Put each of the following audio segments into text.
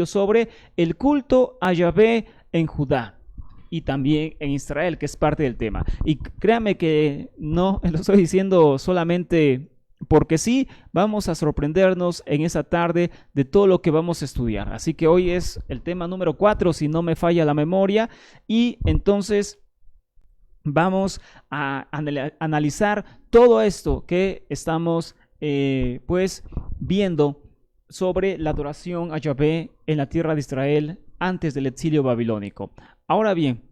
sobre el culto a Yahvé en Judá y también en Israel, que es parte del tema. Y créame que no lo estoy diciendo solamente porque sí, vamos a sorprendernos en esa tarde de todo lo que vamos a estudiar. Así que hoy es el tema número 4, si no me falla la memoria, y entonces vamos a analizar todo esto que estamos pues viendo sobre la adoración a Yahvé en la tierra de Israel antes del exilio babilónico. Ahora bien,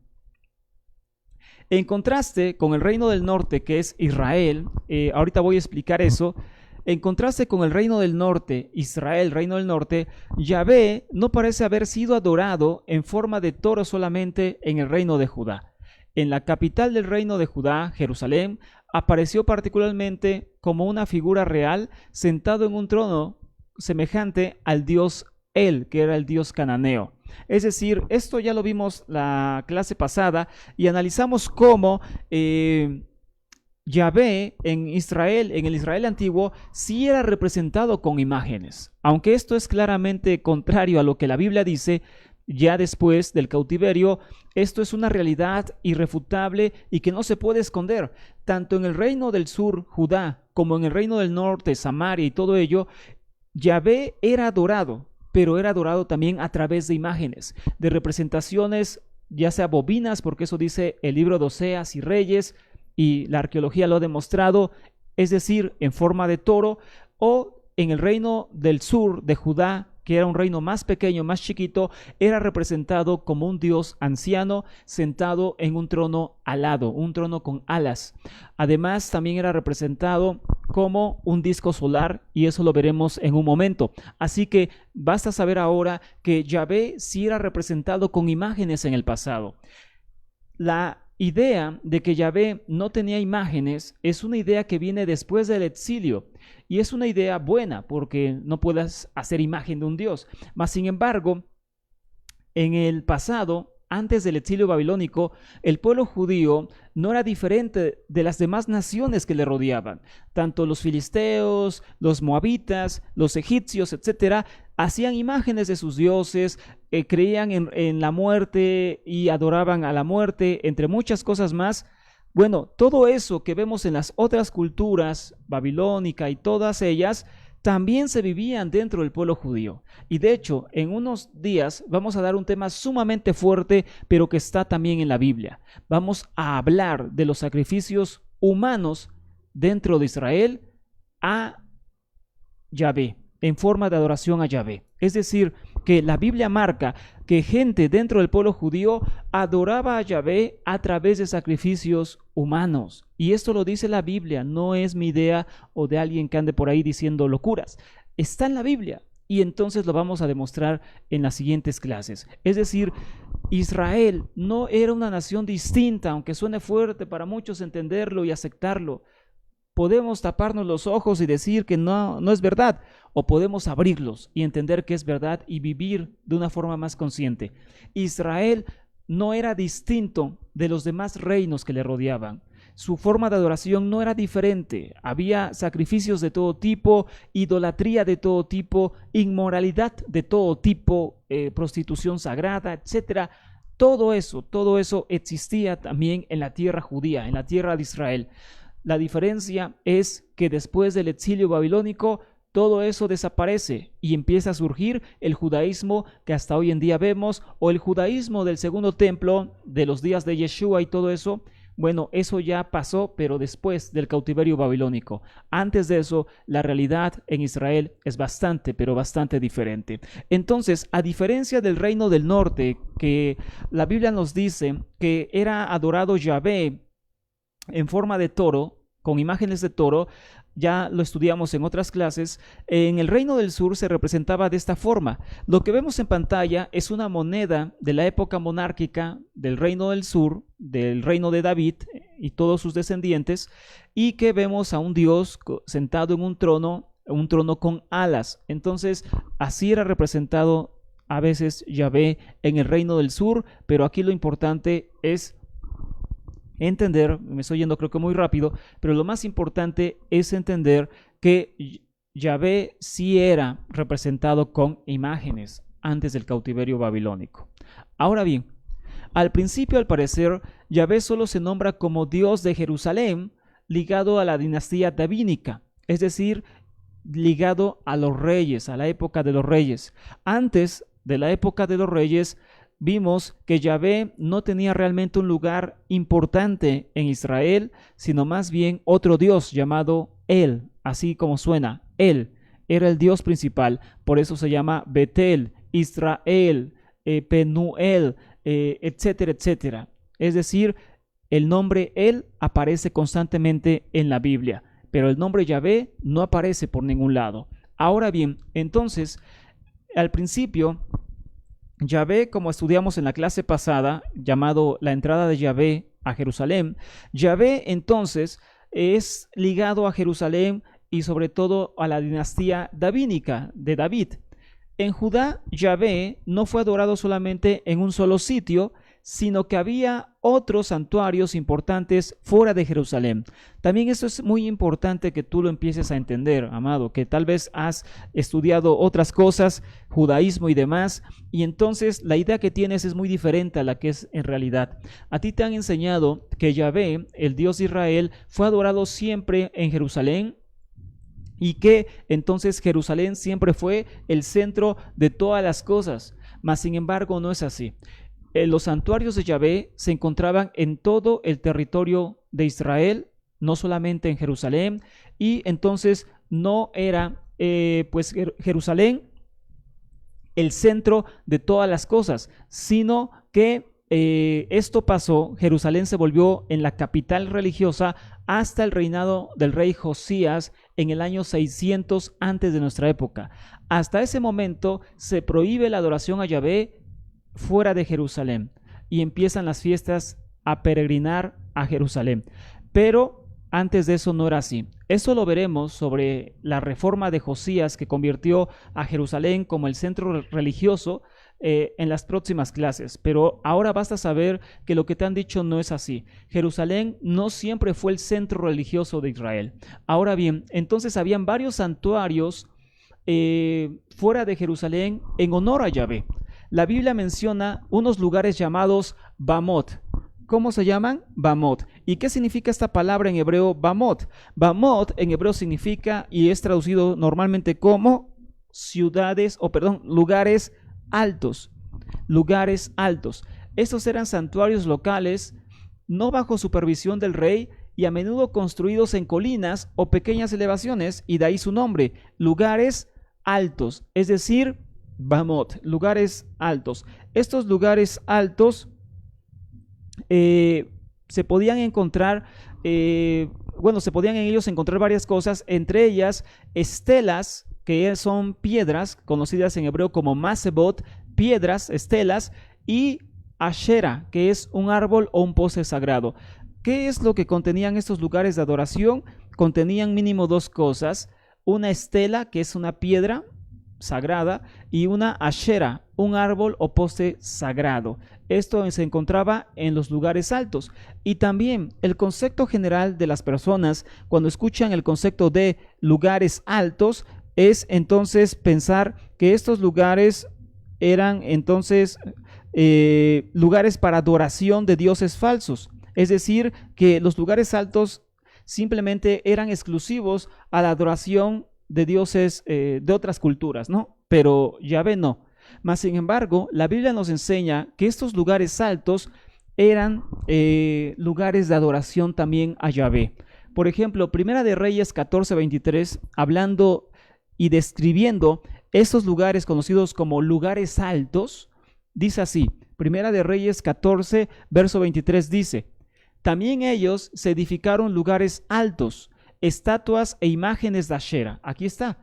en contraste con el reino del norte, que es Israel, ahorita voy a explicar eso. En contraste con el reino del norte, Israel, reino del norte, Yahvé no parece haber sido adorado en forma de toro solamente en el reino de Judá. En la capital del reino de Judá, Jerusalén, apareció particularmente como una figura real sentado en un trono semejante al dios El, que era el dios cananeo. Es decir, esto ya lo vimos la clase pasada y analizamos cómo Yahvé en Israel, en el Israel antiguo, sí era representado con imágenes. Aunque esto es claramente contrario a lo que la Biblia dice, ya después del cautiverio, esto es una realidad irrefutable y que no se puede esconder. Tanto en el reino del sur, Judá, como en el reino del norte, Samaria y todo ello, Yahvé era adorado, pero era adorado también a través de imágenes, de representaciones, ya sea bovinas, porque eso dice el libro de Oseas y Reyes, y la arqueología lo ha demostrado, es decir, en forma de toro, o en el reino del sur de Judá, que era un reino más pequeño, más chiquito, era representado como un dios anciano sentado en un trono alado, un trono con alas. Además, también era representado como un disco solar, y eso lo veremos en un momento. Así que basta saber ahora que Yahvé sí era representado con imágenes en el pasado. La idea de que Yahvé no tenía imágenes es una idea que viene después del exilio, y es una idea buena porque no puedes hacer imagen de un dios. Mas sin embargo, en el pasado, antes del exilio babilónico, el pueblo judío no era diferente de las demás naciones que le rodeaban. Tanto los filisteos, los moabitas, los egipcios, etcétera, hacían imágenes de sus dioses, creían en la muerte y adoraban a la muerte, entre muchas cosas más. Bueno, todo eso que vemos en las otras culturas, babilónica y todas ellas, también se vivían dentro del pueblo judío. Y de hecho, en unos días vamos a dar un tema sumamente fuerte, pero que está también en la Biblia. Vamos a hablar de los sacrificios humanos dentro de Israel a Yahvé, en forma de adoración a Yahvé. Es decir, que la Biblia marca que gente dentro del pueblo judío adoraba a Yahvé a través de sacrificios humanos. Y esto lo dice la Biblia, no es mi idea o de alguien que ande por ahí diciendo locuras. Está en la Biblia, y entonces lo vamos a demostrar en las siguientes clases. Es decir, Israel no era una nación distinta, aunque suene fuerte para muchos entenderlo y aceptarlo. Podemos taparnos los ojos y decir que no es verdad, o podemos abrirlos y entender que es verdad y vivir de una forma más consciente. Israel no era distinto de los demás reinos que le rodeaban. Su forma de adoración no era diferente. Había sacrificios de todo tipo, idolatría de todo tipo, inmoralidad de todo tipo, prostitución sagrada, etcétera. Todo eso existía también en la tierra judía, en la tierra de Israel. La diferencia es que después del exilio babilónico, todo eso desaparece y empieza a surgir el judaísmo que hasta hoy en día vemos, o el judaísmo del segundo templo, de los días de Yeshua y todo eso. Bueno, eso ya pasó, pero después del cautiverio babilónico. Antes de eso, la realidad en Israel es bastante, pero bastante diferente. Entonces, a diferencia del reino del norte, que la Biblia nos dice que era adorado Yahvé en forma de toro, con imágenes de toro, ya lo estudiamos en otras clases. En el reino del sur se representaba de esta forma. Lo que vemos en pantalla es una moneda de la época monárquica del reino del sur, del reino de David y todos sus descendientes, y que vemos a un Dios sentado en un trono con alas. Entonces, así era representado a veces Yahvé en el reino del sur, pero aquí lo importante es entender, me estoy yendo creo que muy rápido, pero lo más importante es entender que Yahvé sí era representado con imágenes. antes del cautiverio babilónico. Ahora bien, al principio, al parecer, Yahvé solo se nombra como Dios de Jerusalén, ligado a la dinastía davídica, es decir, ligado a los reyes, a la época de los reyes. Antes de la época de los reyes, vimos que Yahvé no tenía realmente un lugar importante en Israel, sino más bien otro Dios llamado El, así como suena, Él. Era el Dios principal, por eso se llama Betel, Israel, Penuel, etcétera, etcétera. Es decir, el nombre Él aparece constantemente en la Biblia, pero el nombre Yahvé no aparece por ningún lado. Ahora bien, entonces, al principio, Yahvé, como estudiamos en la clase pasada, llamado la entrada de Yahvé a Jerusalén, Yahvé entonces es ligado a Jerusalén y sobre todo a la dinastía davídica de David. En Judá, Yahvé no fue adorado solamente en un solo sitio, sino que había otros santuarios importantes fuera de Jerusalén. También eso es muy importante que tú lo empieces a entender, amado, que tal vez has estudiado otras cosas, judaísmo y demás, y entonces la idea que tienes es muy diferente a la que es en realidad. A ti te han enseñado que Yahvé, el Dios de Israel, fue adorado siempre en Jerusalén, y que entonces Jerusalén siempre fue el centro de todas las cosas, mas sin embargo no es así. Los santuarios de Yahvé se encontraban en todo el territorio de Israel, no solamente en Jerusalén, y entonces no era pues Jerusalén el centro de todas las cosas, sino que esto pasó, Jerusalén se volvió en la capital religiosa hasta el reinado del rey Josías en el año 600 antes de nuestra época. Hasta ese momento se prohíbe la adoración a Yahvé fuera de Jerusalén y empiezan las fiestas a peregrinar a Jerusalén. Pero antes de eso no era así. Eso lo veremos sobre la reforma de Josías que convirtió a Jerusalén como el centro religioso en las próximas clases, pero ahora basta saber que lo que te han dicho no es así. Jerusalén no siempre fue el centro religioso de Israel. Ahora bien, entonces habían varios santuarios fuera de Jerusalén en honor a Yahvé. La Biblia menciona unos lugares llamados Bamot. ¿Cómo se llaman? Bamot. ¿Y qué significa esta palabra en hebreo Bamot? Bamot en hebreo significa y es traducido normalmente como lugares altos, lugares altos. Estos eran santuarios locales, no bajo supervisión del rey y a menudo construidos en colinas o pequeñas elevaciones, y de ahí su nombre, lugares altos, es decir, Bamot, lugares altos. Estos lugares altos se podían encontrar, se podían en ellos encontrar varias cosas, entre ellas estelas, que son piedras conocidas en hebreo como masebot, piedras, estelas, y Ashera, que es un árbol o un poste sagrado. ¿Qué es lo que contenían estos lugares de adoración? Contenían mínimo dos cosas: una estela, que es una piedra sagrada, y una Ashera, un árbol o poste sagrado. Esto se encontraba en los lugares altos. Y también el concepto general de las personas cuando escuchan el concepto de lugares altos es entonces pensar que estos lugares eran entonces lugares para adoración de dioses falsos. Es decir, que los lugares altos simplemente eran exclusivos a la adoración de dioses de otras culturas, ¿no? Pero Yahvé no. Mas, sin embargo, la Biblia nos enseña que estos lugares altos eran lugares de adoración también a Yahvé. Por ejemplo, Primera de Reyes 14:23, hablando y describiendo estos lugares conocidos como lugares altos, dice así: Primera de Reyes 14, verso 23 dice: también ellos se edificaron lugares altos, estatuas e imágenes de Ashera. Aquí está,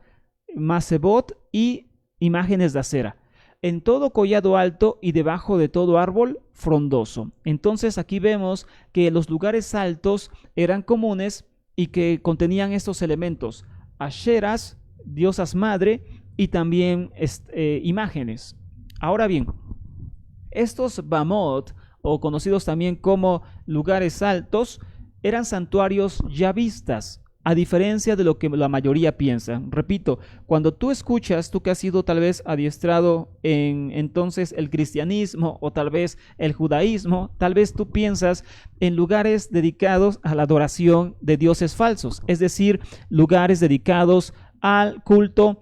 Masebot y imágenes de Ashera, en todo collado alto y debajo de todo árbol frondoso. Entonces aquí vemos que los lugares altos eran comunes y que contenían estos elementos: Asheras, diosas madre, y también imágenes. Ahora bien, estos Bamot, o conocidos también como lugares altos, eran santuarios yavistas, a diferencia de lo que la mayoría piensa. Repito, cuando tú escuchas, tú que has sido tal vez adiestrado en entonces el cristianismo o tal vez el judaísmo, tal vez tú piensas en lugares dedicados a la adoración de dioses falsos, es decir, lugares dedicados al culto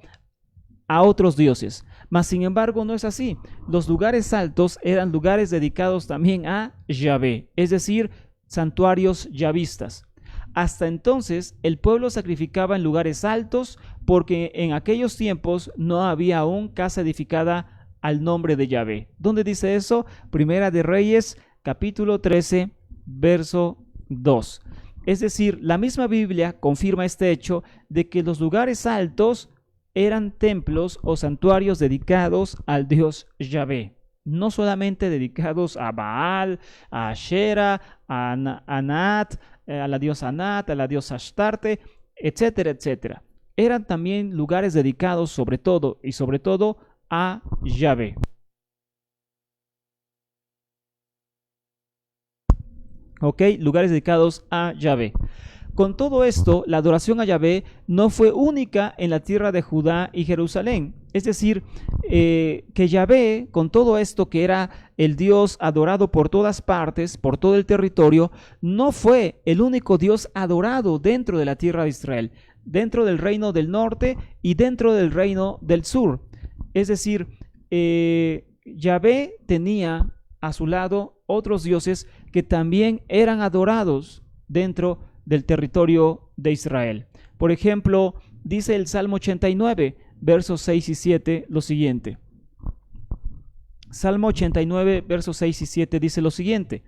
a otros dioses. Mas sin embargo no es así. Los lugares altos eran lugares dedicados también a Yahvé, es decir, santuarios yavistas. Hasta entonces el pueblo sacrificaba en lugares altos porque en aquellos tiempos no había aún casa edificada al nombre de Yahvé. ¿Dónde dice eso? Primera de Reyes, capítulo 13, verso 2. Es decir, la misma Biblia confirma este hecho de que los lugares altos eran templos o santuarios dedicados al Dios Yahvé. No solamente dedicados a Baal, a Asherah, a Anat, a la diosa Anat, a la diosa Astarte, etcétera, etcétera. Eran también lugares dedicados sobre todo a Yahvé. ¿Ok? Lugares dedicados a Yahvé. Con todo esto, la adoración a Yahvé no fue única en la tierra de Judá y Jerusalén. Es decir, que Yahvé, con todo esto que era el Dios adorado por todas partes, por todo el territorio, no fue el único Dios adorado dentro de la tierra de Israel, dentro del reino del norte y dentro del reino del sur. Es decir, Yahvé tenía a su lado otros dioses que también eran adorados dentro del territorio de Israel. Por ejemplo, dice el Salmo 89, versos 6 y 7, lo siguiente. Salmo 89, versos 6 y 7 dice lo siguiente: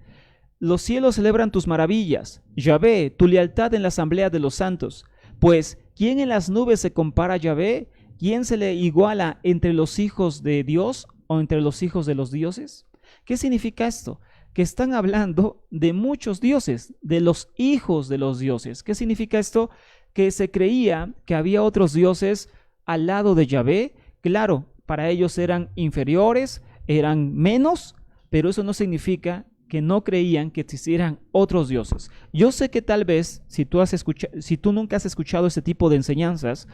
los cielos celebran tus maravillas, Yahvé, tu lealtad en la asamblea de los santos. Pues, ¿quién en las nubes se compara a Yahvé? ¿Quién se le iguala entre los hijos de Dios o entre los hijos de los dioses? ¿Qué significa esto? Que están hablando de muchos dioses, de los hijos de los dioses. ¿Qué significa esto? Que se creía que había otros dioses al lado de Yahvé. Claro, para ellos eran inferiores, eran menos, pero eso no significa que no creían que existieran otros dioses. Yo sé que tal vez, si tú nunca has escuchado este tipo de enseñanzas,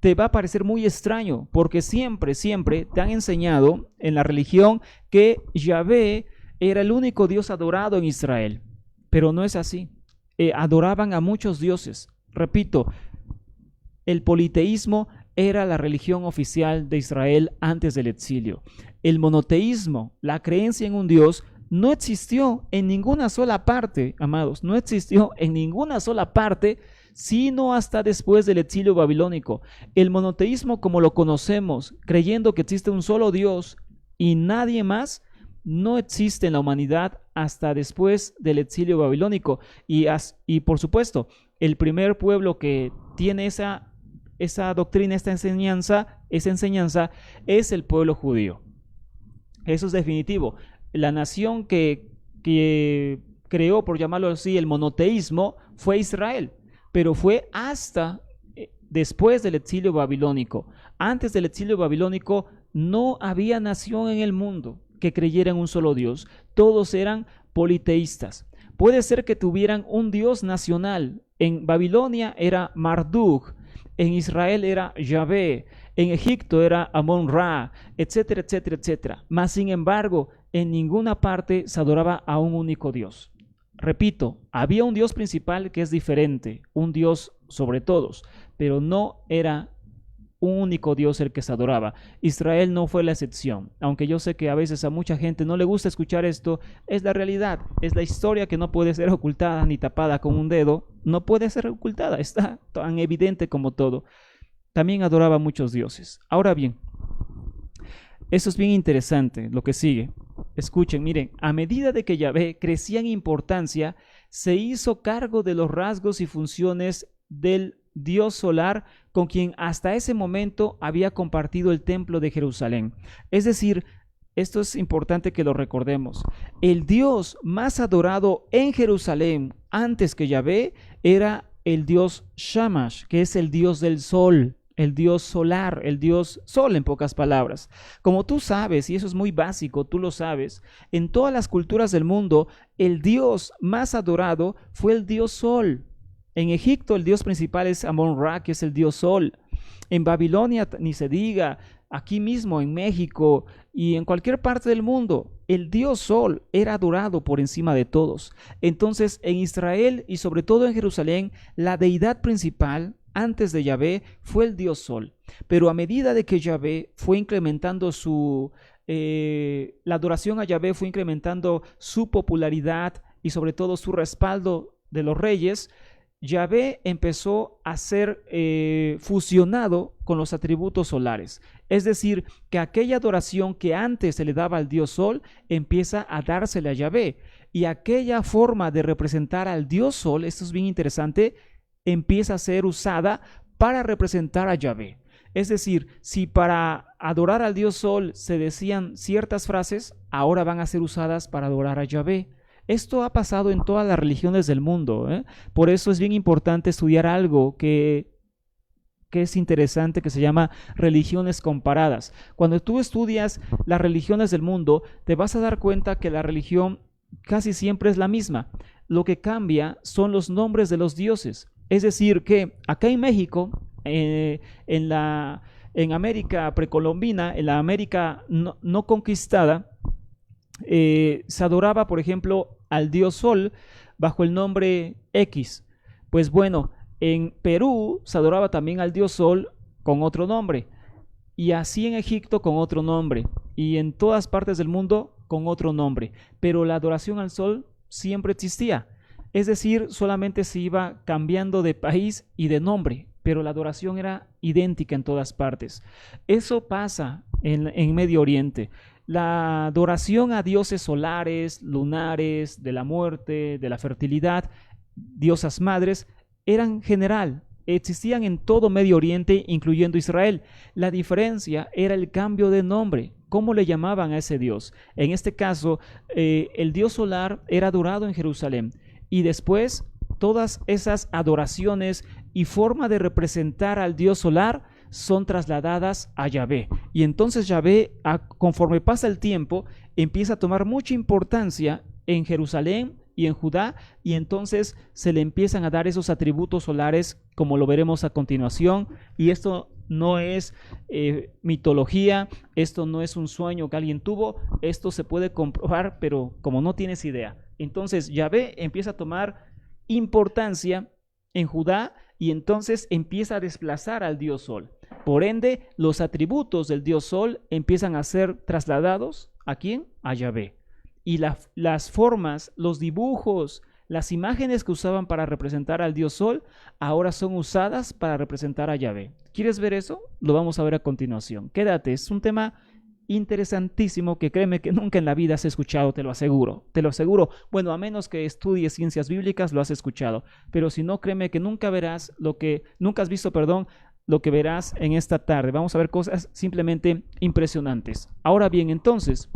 te va a parecer muy extraño, porque siempre te han enseñado en la religión que Yahvé era el único Dios adorado en Israel, pero no es así. Adoraban a muchos dioses. Repito, el politeísmo era la religión oficial de Israel antes del exilio. El monoteísmo, la creencia en un Dios, no existió en ninguna sola parte, amados, no existió en ninguna sola parte, sino hasta después del exilio babilónico. El monoteísmo, como lo conocemos, creyendo que existe un solo Dios y nadie más, no existe en la humanidad hasta después del exilio babilónico. Y por supuesto, el primer pueblo que tiene esa doctrina, esa enseñanza es el pueblo judío. Eso es definitivo. La nación que creó, por llamarlo así, el monoteísmo fue Israel, pero fue hasta después del exilio babilónico. Antes del exilio babilónico no había nación en el mundo que creyera en un solo Dios. Todos eran politeístas. Puede ser que tuvieran un Dios nacional. En Babilonia era Marduk, en Israel era Yahvé, en Egipto era Amón-Ra, etcétera, etcétera, etcétera. Mas sin embargo, en ninguna parte se adoraba a un único Dios. Repito, había un Dios principal que es diferente, un Dios sobre todos, pero no era un único Dios el que se adoraba. Israel no fue la excepción, aunque yo sé que a veces a mucha gente no le gusta escuchar esto. Es la realidad, es la historia que no puede ser ocultada ni tapada con un dedo, no puede ser ocultada, está tan evidente como todo. También adoraba a muchos dioses. Ahora bien, eso es bien interesante, lo que sigue. Escuchen, miren, a medida de que Yahvé crecía en importancia, se hizo cargo de los rasgos y funciones del Dios solar con quien hasta ese momento había compartido el templo de Jerusalén. Es decir, esto es importante que lo recordemos. El Dios más adorado en Jerusalén antes que Yahvé era el Dios Shamash, que es el Dios del sol, el Dios solar, el Dios sol en pocas palabras. Como tú sabes, y eso es muy básico, tú lo sabes, en todas las culturas del mundo, el Dios más adorado fue el Dios sol. En Egipto el dios principal es Amon-Ra, que es el dios sol. En Babilonia ni se diga, aquí mismo en México y en cualquier parte del mundo, el dios sol era adorado por encima de todos. Entonces en Israel y sobre todo en Jerusalén, la deidad principal antes de Yahvé fue el dios sol. Pero a medida de que Yahvé fue incrementando la adoración a Yahvé fue incrementando su popularidad y sobre todo su respaldo de los reyes, Yahvé empezó a ser fusionado con los atributos solares. Es decir, que aquella adoración que antes se le daba al dios sol empieza a dársele a Yahvé. Y aquella forma de representar al dios sol, esto es bien interesante, empieza a ser usada para representar a Yahvé. Es decir, si para adorar al dios sol se decían ciertas frases, ahora van a ser usadas para adorar a Yahvé. Esto ha pasado en todas las religiones del mundo, ¿eh? Por eso es bien importante estudiar algo que es interesante, que se llama religiones comparadas. Cuando tú estudias las religiones del mundo, te vas a dar cuenta que la religión casi siempre es la misma. Lo que cambia son los nombres de los dioses. Es decir, que acá en México, en América precolombina, en la América no conquistada, se adoraba, por ejemplo, al dios Sol bajo el nombre X. Pues bueno, en Perú se adoraba también al dios Sol con otro nombre, y así en Egipto con otro nombre, y en todas partes del mundo con otro nombre, pero la adoración al Sol siempre existía. Es decir, solamente se iba cambiando de país y de nombre, pero la adoración era idéntica en todas partes. Eso pasa en Medio Oriente. La adoración a dioses solares, lunares, de la muerte, de la fertilidad, diosas madres, eran general, existían en todo Medio Oriente, incluyendo Israel. La diferencia era el cambio de nombre, cómo le llamaban a ese dios. En este caso, el dios solar era adorado en Jerusalén, y después todas esas adoraciones y forma de representar al dios solar son trasladadas a Yahvé. Y entonces Yahvé, conforme pasa el tiempo, empieza a tomar mucha importancia en Jerusalén y en Judá, y entonces se le empiezan a dar esos atributos solares, como lo veremos a continuación. Y esto no es mitología, esto no es un sueño que alguien tuvo, esto se puede comprobar, pero como no tienes idea. Entonces Yahvé empieza a tomar importancia en Judá, y entonces empieza a desplazar al dios Sol. Por ende, los atributos del dios Sol empiezan a ser trasladados ¿a quién? A Yahvé. Y las formas, los dibujos, las imágenes que usaban para representar al dios Sol, ahora son usadas para representar a Yahvé. ¿Quieres ver eso? Lo vamos a ver a continuación. Quédate, es un tema interesantísimo que créeme que nunca en la vida has escuchado, te lo aseguro, te lo aseguro. Bueno, a menos que estudies ciencias bíblicas, lo has escuchado, pero si no, créeme que nunca verás nunca has visto, lo que verás en esta tarde. Vamos a ver cosas simplemente impresionantes. Ahora bien, entonces,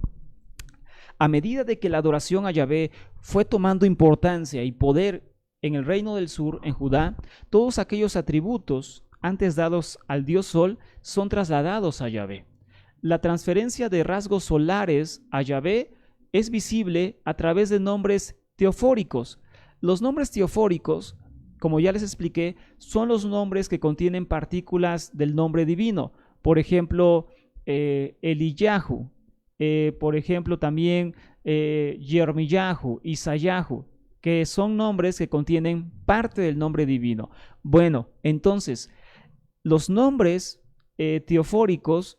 a medida de que la adoración a Yahvé fue tomando importancia y poder en el reino del sur, en Judá, todos aquellos atributos antes dados al dios Sol son trasladados a Yahvé. La transferencia de rasgos solares a Yahvé es visible a través de nombres teofóricos. Los nombres teofóricos, como ya les expliqué, son los nombres que contienen partículas del nombre divino. Por ejemplo, Eliyahu, por ejemplo también Yermiyahu, Isayahu, que son nombres que contienen parte del nombre divino. Bueno, entonces, los nombres teofóricos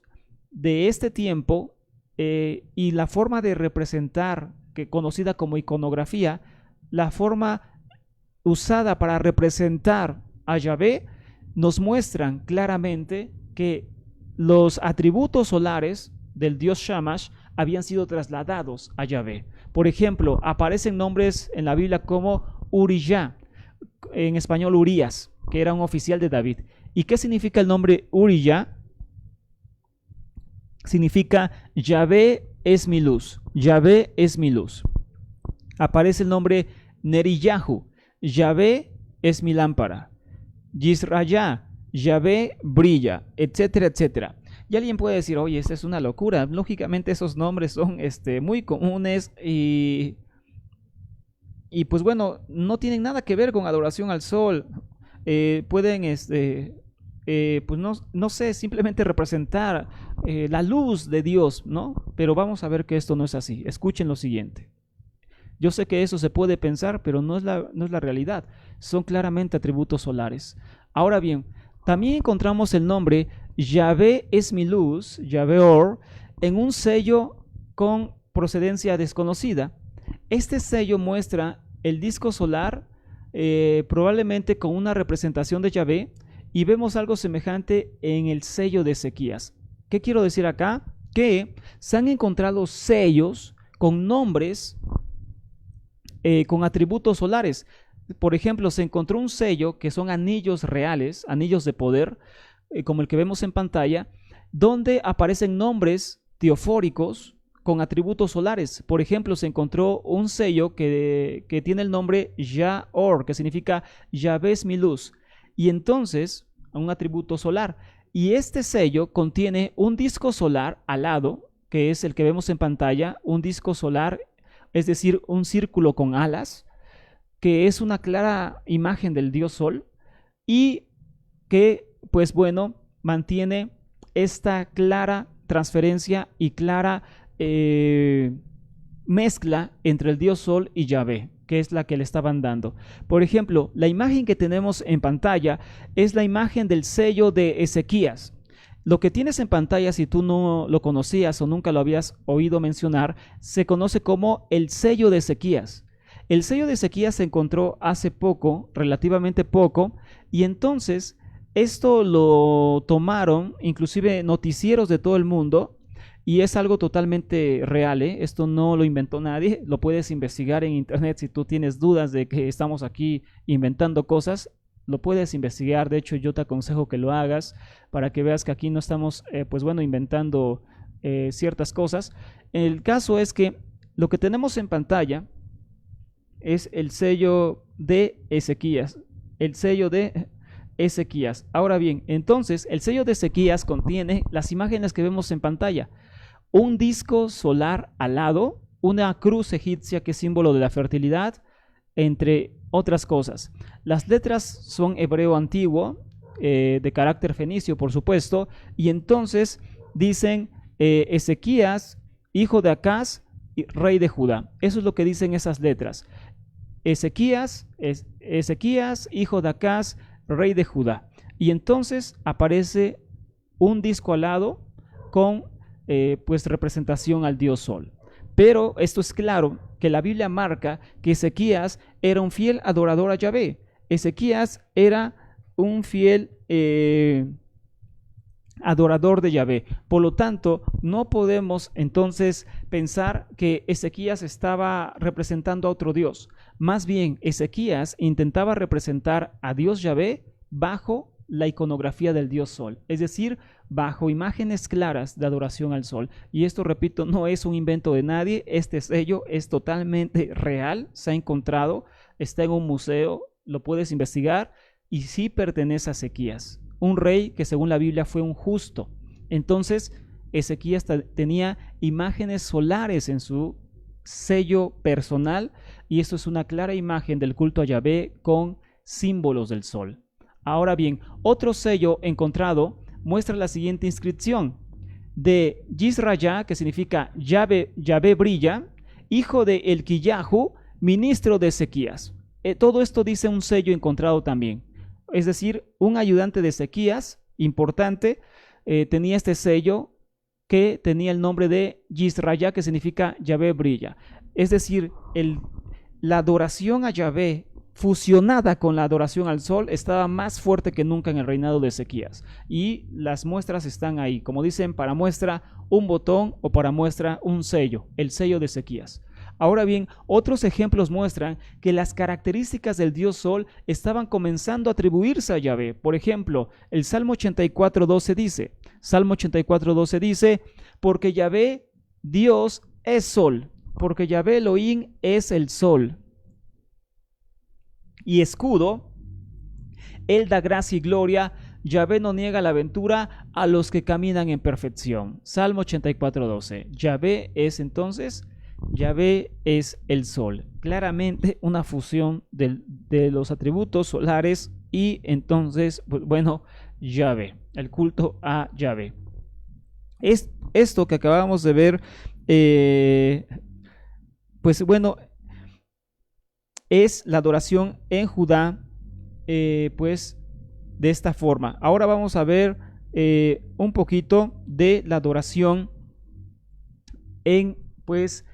de este tiempo y la forma de representar, que conocida como iconografía, la forma usada para representar a Yahvé, nos muestran claramente que los atributos solares del dios Shamash habían sido trasladados a Yahvé. Por ejemplo, aparecen nombres en la Biblia como Urijah, en español Urías, que era un oficial de David. ¿Y qué significa el nombre Urijah? Significa Yahvé es mi luz, Yahvé es mi luz. Aparece el nombre Neriyahu, Yahvé es mi lámpara. Yisrayah, Yahvé brilla, etcétera, etcétera. Y alguien puede decir, oye, esta es una locura. Lógicamente esos nombres son muy comunes y y pues bueno, no tienen nada que ver con adoración al sol. Pueden, pues no sé, simplemente representar la luz de Dios, ¿no? Pero vamos a ver que esto no es así. Escuchen lo siguiente. Yo sé que eso se puede pensar, pero no es la realidad. Son claramente atributos solares. Ahora bien, también encontramos el nombre Yahvé es mi luz, Yahvé Or, en un sello con procedencia desconocida. Este sello muestra el disco solar, probablemente con una representación de Yahvé, y vemos algo semejante en el sello de Ezequías. ¿Qué quiero decir acá? Que se han encontrado sellos con nombres, con atributos solares. Por ejemplo, se encontró un sello que son anillos reales, anillos de poder, como el que vemos en pantalla, donde aparecen nombres teofóricos con atributos solares. Por ejemplo, se encontró un sello que tiene el nombre Yah-Or, que significa Yahvé es mi luz, y entonces un atributo solar. Y este sello contiene un disco solar alado, que es el que vemos en pantalla, un disco solar, es decir, un círculo con alas, que es una clara imagen del dios Sol y que, pues bueno, mantiene esta clara transferencia y clara mezcla entre el dios Sol y Yahvé, que es la que le estaban dando. Por ejemplo, la imagen que tenemos en pantalla es la imagen del sello de Ezequías. Lo que tienes en pantalla, si tú no lo conocías o nunca lo habías oído mencionar, se conoce como el sello de Ezequías. El sello de Ezequías se encontró hace poco, relativamente poco, y entonces esto lo tomaron inclusive noticieros de todo el mundo, y es algo totalmente real, ¿eh? Esto no lo inventó nadie, lo puedes investigar en internet si tú tienes dudas de que estamos aquí inventando cosas, lo puedes investigar. De hecho, yo te aconsejo que lo hagas para que veas que aquí no estamos, pues bueno, inventando ciertas cosas. El caso es que lo que tenemos en pantalla es el sello de Ezequías, el sello de Ezequías. Ahora bien, entonces el sello de Ezequías contiene las imágenes que vemos en pantalla: un disco solar alado, una cruz egipcia que es símbolo de la fertilidad, entre otras cosas. Las letras son hebreo antiguo, de carácter fenicio, por supuesto, y entonces dicen Ezequías, hijo de Acaz, rey de Judá. Eso es lo que dicen esas letras. Ezequías, hijo de Acaz, rey de Judá. Y entonces aparece un disco alado con pues representación al dios Sol. Pero esto es claro que la Biblia marca que Ezequías era un fiel adorador a Yahvé. Ezequías era un fiel adorador de Yahvé. Por lo tanto, no podemos entonces pensar que Ezequías estaba representando a otro Dios. Más bien, Ezequías intentaba representar a Dios Yahvé bajo la iconografía del dios Sol, es decir, bajo imágenes claras de adoración al Sol. Y esto, repito, no es un invento de nadie. Este sello es totalmente real, se ha encontrado, está en un museo, lo puedes investigar, y sí pertenece a Ezequías, un rey que según la Biblia fue un justo. Entonces Ezequías tenía imágenes solares en su sello personal, y esto es una clara imagen del culto a Yahvé con símbolos del sol. Ahora bien, otro sello encontrado muestra la siguiente inscripción: de Yisrayá, que significa Yahvé brilla, hijo de Elquillahu, ministro de Ezequías. Todo esto dice un sello encontrado también. Es decir, un ayudante de Ezequías, importante, tenía este sello que tenía el nombre de Yisrayá, que significa Yahvé brilla. Es decir, la adoración a Yahvé fusionada con la adoración al sol estaba más fuerte que nunca en el reinado de Ezequías. Y las muestras están ahí, como dicen, para muestra un botón o para muestra un sello, el sello de Ezequías. Ahora bien, otros ejemplos muestran que las características del dios Sol estaban comenzando a atribuirse a Yahvé. Por ejemplo, el Salmo 84:12 dice, porque Yahvé, Dios, es Sol, porque Yahvé Elohim es el Sol y escudo, Él da gracia y gloria, Yahvé no niega la ventura a los que caminan en perfección. Salmo 84:12. Yahvé es entonces Yahvé es el sol. Claramente una fusión de los atributos solares y entonces, pues, bueno, Yahvé, el culto a Yahvé. Es esto que acabamos de ver, pues bueno, es la adoración en Judá, pues de esta forma. Ahora vamos a ver un poquito de la adoración en pues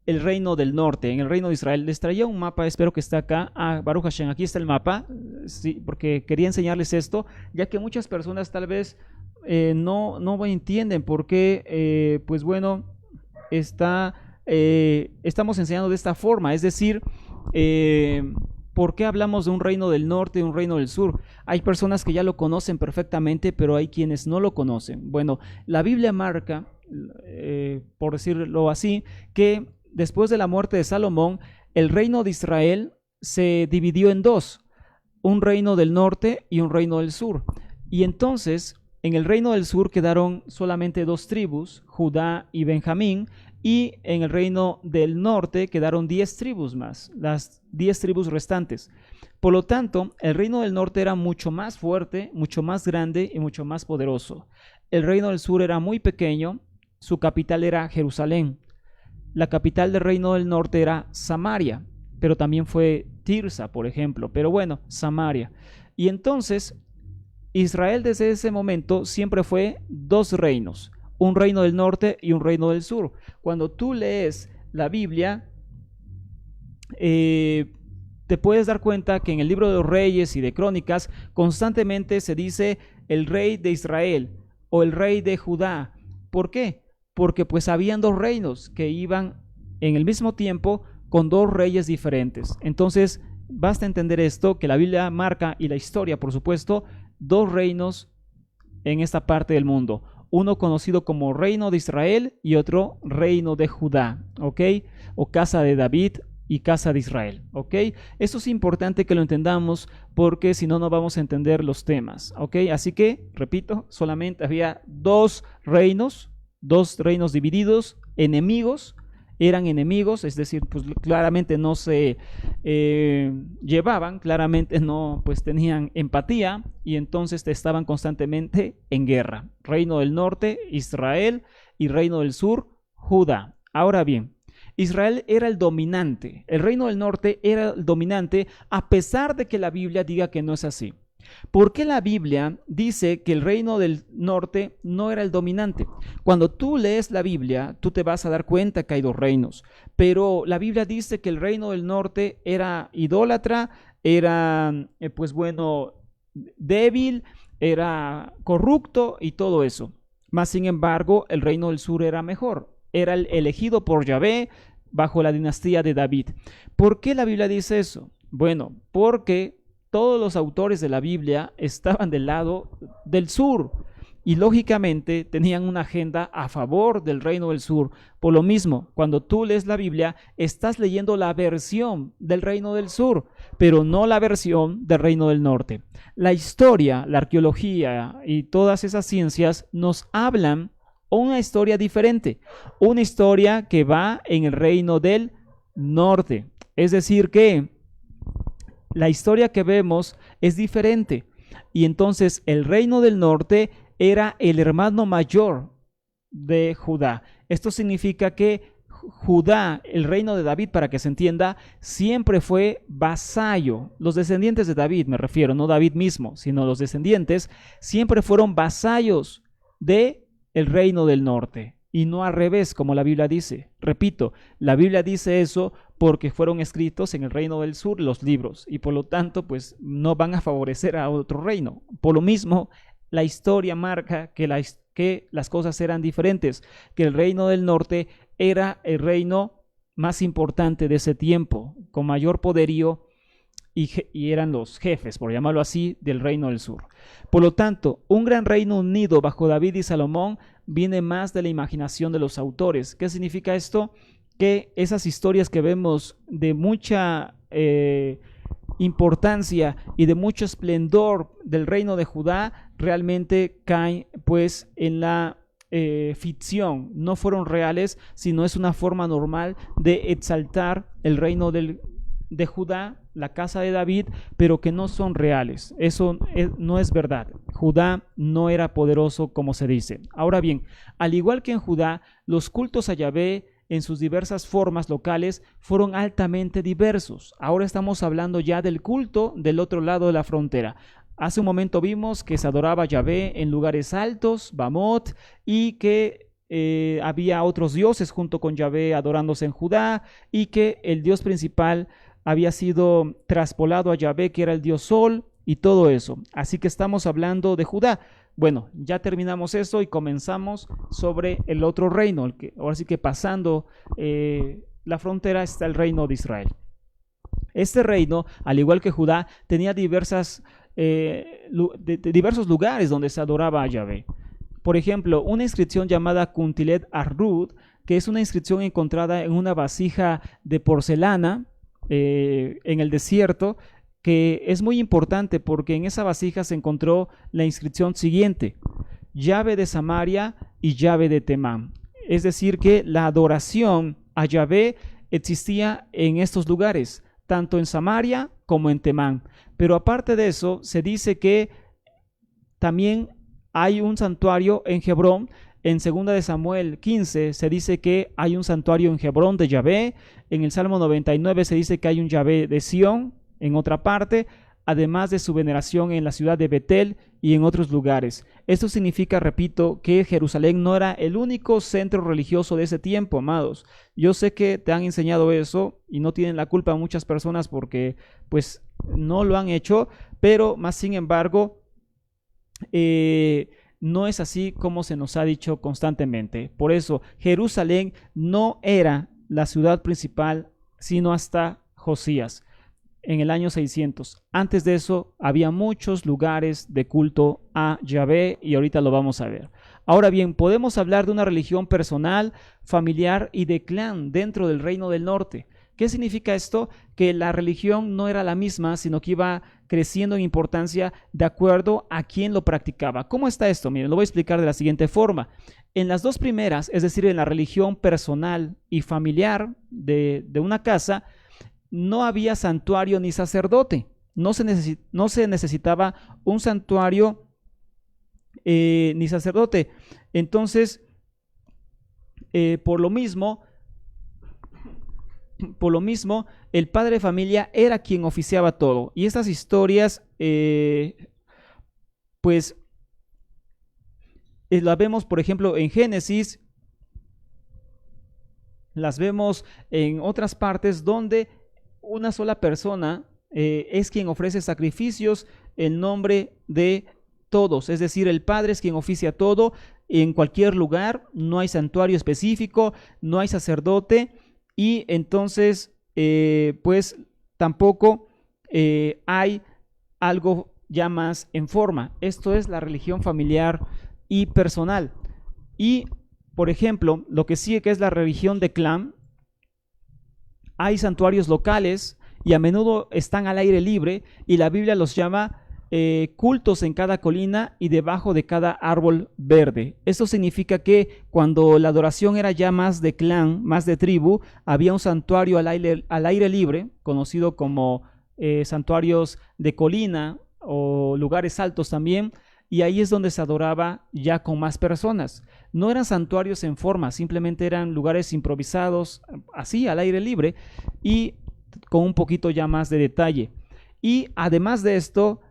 el reino del norte, en el reino de Israel. Les traía un mapa, espero que esté acá. Baruch Hashem, aquí está el mapa, sí, porque quería enseñarles esto, ya que muchas personas tal vez no entienden por qué, pues bueno, estamos enseñando de esta forma, es decir, ¿por qué hablamos de un reino del norte y un reino del sur? Hay personas que ya lo conocen perfectamente, pero hay quienes no lo conocen. Bueno, la Biblia marca, por decirlo así, que después de la muerte de Salomón, el reino de Israel se dividió en dos, un reino del norte y un reino del sur. Y entonces, en el reino del sur quedaron solamente dos tribus, Judá y Benjamín, y en el reino del norte quedaron 10 tribus más, las 10 tribus restantes. Por lo tanto, el reino del norte era mucho más fuerte, mucho más grande y mucho más poderoso. El reino del sur era muy pequeño, su capital era Jerusalén. La capital del reino del norte era Samaria, pero también fue Tirsa, por ejemplo, pero bueno, Samaria. Y entonces, Israel desde ese momento siempre fue dos reinos, un reino del norte y un reino del sur. Cuando tú lees la Biblia, te puedes dar cuenta que en el libro de los Reyes y de Crónicas constantemente se dice el rey de Israel o el rey de Judá. ¿Por qué? Porque pues habían dos reinos que iban en el mismo tiempo con dos reyes diferentes. Entonces, basta entender esto, que la Biblia marca, y la historia, por supuesto, dos reinos en esta parte del mundo. Uno conocido como reino de Israel y otro reino de Judá, ¿ok? O casa de David y casa de Israel, ¿ok? Esto es importante que lo entendamos porque si no, no vamos a entender los temas, ¿ok? Así que, repito, solamente había dos reinos divididos, enemigos, eran enemigos, es decir, pues claramente no se llevaban, claramente no pues tenían empatía y entonces estaban constantemente en guerra. Reino del norte, Israel, y reino del sur, Judá. Ahora bien, Israel era el dominante, el reino del norte era el dominante, a pesar de que la Biblia diga que no es así. ¿Por qué la Biblia dice que el reino del norte no era el dominante? Cuando tú lees la Biblia, tú te vas a dar cuenta que hay dos reinos, pero la Biblia dice que el reino del norte era idólatra, era, pues bueno, débil, era corrupto y todo eso. Mas, sin embargo, el reino del sur era mejor, era el elegido por Yahvé bajo la dinastía de David. ¿Por qué la Biblia dice eso? Bueno, porque todos los autores de la Biblia estaban del lado del sur y lógicamente tenían una agenda a favor del reino del sur. Por lo mismo, cuando tú lees la Biblia, estás leyendo la versión del reino del sur, pero no la versión del reino del norte. La historia, la arqueología y todas esas ciencias nos hablan una historia diferente, una historia que va en el reino del norte. Es decir que la historia que vemos es diferente. Y entonces el reino del norte era el hermano mayor de Judá. Esto significa que Judá, el reino de David, para que se entienda, siempre fue vasallo. Los descendientes de David, me refiero, no David mismo, sino los descendientes, siempre fueron vasallos de el reino del norte. Y no al revés, como la Biblia dice. Repito, la Biblia dice eso porque fueron escritos en el reino del sur los libros y por lo tanto pues no van a favorecer a otro reino. Por lo mismo, la historia marca que las cosas eran diferentes, que el reino del norte era el reino más importante de ese tiempo, con mayor poderío y eran los jefes, por llamarlo así, del reino del sur. Por lo tanto, un gran reino unido bajo David y Salomón viene más de la imaginación de los autores. ¿Qué significa esto? Que esas historias que vemos de mucha importancia y de mucho esplendor del reino de Judá realmente caen pues en la ficción, no fueron reales, sino es una forma normal de exaltar el reino de Judá, la casa de David, pero que no son reales. Eso no es verdad. Judá no era poderoso como se dice. Ahora bien, al igual que en Judá, los cultos a Yahvé en sus diversas formas locales fueron altamente diversos. Ahora estamos hablando ya del culto del otro lado de la frontera. Hace un momento vimos que se adoraba a Yahvé en lugares altos, Bamot, y que había otros dioses junto con Yahvé adorándose en Judá, y que el dios principal había sido traspolado a Yahvé, que era el dios Sol, y todo eso. Así que estamos hablando de Judá. Bueno, ya terminamos eso y comenzamos sobre el otro reino. Ahora sí que pasando la frontera está el reino de Israel. Este reino, al igual que Judá, tenía diversos lugares donde se adoraba a Yahvé. Por ejemplo, una inscripción llamada Kuntilet Arrud, que es una inscripción encontrada en una vasija de porcelana en el desierto, que es muy importante porque en esa vasija se encontró la inscripción siguiente: Yahvé de Samaria y Yahvé de Temán. Es decir, que la adoración a Yahvé existía en estos lugares, tanto en Samaria como en Temán. Pero aparte de eso, se dice que también hay un santuario en Hebrón. En 2 de Samuel 15 se dice que hay un santuario en Hebrón de Yahvé. En el Salmo 99 se dice que hay un Yahvé de Sión en otra parte, además de su veneración en la ciudad de Betel y en otros lugares. Esto significa, repito, que Jerusalén no era el único centro religioso de ese tiempo, amados. Yo sé que te han enseñado eso y no tienen la culpa muchas personas porque pues no lo han hecho, pero más sin embargo no es así como se nos ha dicho constantemente. Por eso Jerusalén no era la ciudad principal sino hasta Josías, en el año 600. Antes de eso había muchos lugares de culto a Yahvé y ahorita lo vamos a ver. Ahora bien, podemos hablar de una religión personal, familiar y de clan dentro del reino del norte. ¿Qué significa esto? Que la religión no era la misma, sino que iba creciendo en importancia de acuerdo a quién lo practicaba. ¿Cómo está esto? Miren, lo voy a explicar de la siguiente forma. En las dos primeras, es decir, en la religión personal y familiar de una casa, no había santuario ni sacerdote. No se necesitaba un santuario ni sacerdote. Entonces, por lo mismo, el padre de familia era quien oficiaba todo. Y estas historias, pues, las vemos, por ejemplo, en Génesis, las vemos en otras partes donde una sola persona es quien ofrece sacrificios en nombre de todos. Es decir, el padre es quien oficia todo en cualquier lugar. No hay santuario específico, no hay sacerdote. Y entonces, pues tampoco hay algo ya más en forma. Esto es la religión familiar y personal. Y, por ejemplo, lo que sigue, que es la religión de clan, hay santuarios locales y a menudo están al aire libre y la Biblia los llama cultos en cada colina y debajo de cada árbol verde. Esto significa que cuando la adoración era ya más de clan, más de tribu, había un santuario al aire libre, conocido como santuarios de colina o lugares altos también, y ahí es donde se adoraba ya con más personas. No eran santuarios en forma, simplemente eran lugares improvisados, así al aire libre y con un poquito ya más de detalle. Y además de esto,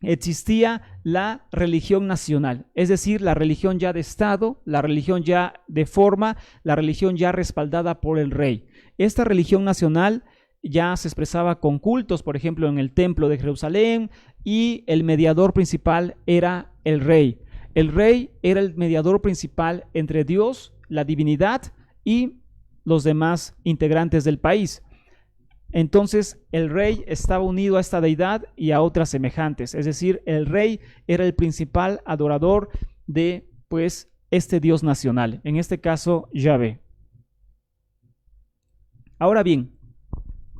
existía la religión nacional, es decir, la religión ya de Estado, la religión ya de forma, la religión ya respaldada por el rey. Esta religión nacional ya se expresaba con cultos, por ejemplo, en el templo de Jerusalén, y el mediador principal era el rey. El rey era el mediador principal entre Dios, la divinidad, y los demás integrantes del país. Entonces el rey estaba unido a esta deidad y a otras semejantes, es decir, el rey era el principal adorador de, pues, este Dios nacional, en este caso Yahvé. Ahora bien,